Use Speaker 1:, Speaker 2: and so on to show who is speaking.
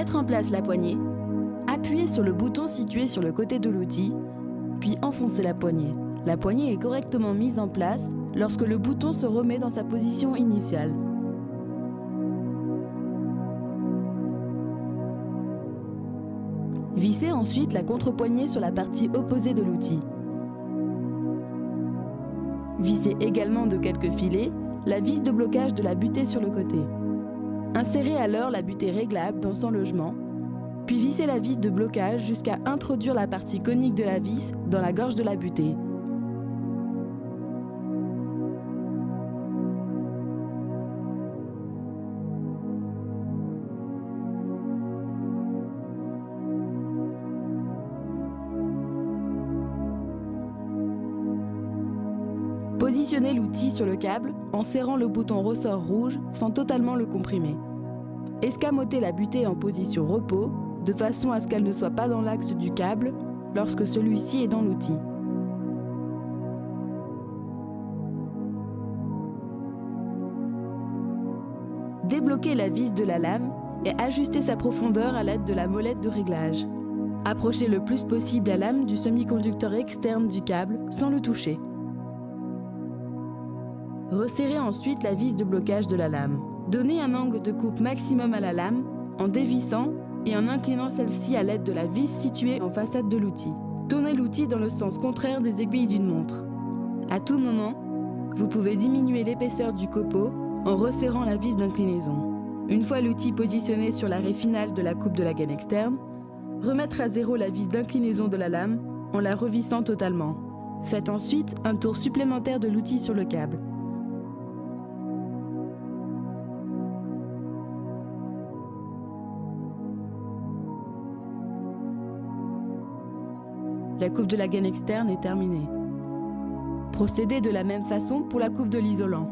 Speaker 1: mettre en place la poignée, appuyez sur le bouton situé sur le côté de l'outil, puis enfoncez la poignée. La poignée est correctement mise en place lorsque le bouton se remet dans sa position initiale. Vissez ensuite la contre-poignée sur la partie opposée de l'outil. Vissez également de quelques filets la vis de blocage de la butée sur le côté. Insérez alors la butée réglable dans son logement, puis vissez la vis de blocage jusqu'à introduire la partie conique de la vis dans la gorge de la butée. Positionnez l'outil sur le câble en serrant le bouton ressort rouge sans totalement le comprimer. Escamotez la butée en position repos de façon à ce qu'elle ne soit pas dans l'axe du câble lorsque celui-ci est dans l'outil. Débloquez la vis de la lame et ajustez sa profondeur à l'aide de la molette de réglage. Approchez le plus possible la lame du semi-conducteur externe du câble sans le toucher. Resserrez ensuite la vis de blocage de la lame. Donnez un angle de coupe maximum à la lame en dévissant et en inclinant celle-ci à l'aide de la vis située en façade de l'outil. Tournez l'outil dans le sens contraire des aiguilles d'une montre. À tout moment, vous pouvez diminuer l'épaisseur du copeau en resserrant la vis d'inclinaison. Une fois l'outil positionné sur l'arrêt final de la coupe de la gaine externe, remettre à zéro la vis d'inclinaison de la lame en la revissant totalement. Faites ensuite un tour supplémentaire de l'outil sur le câble. La coupe de la gaine externe est terminée. Procédez de la même façon pour la coupe de l'isolant.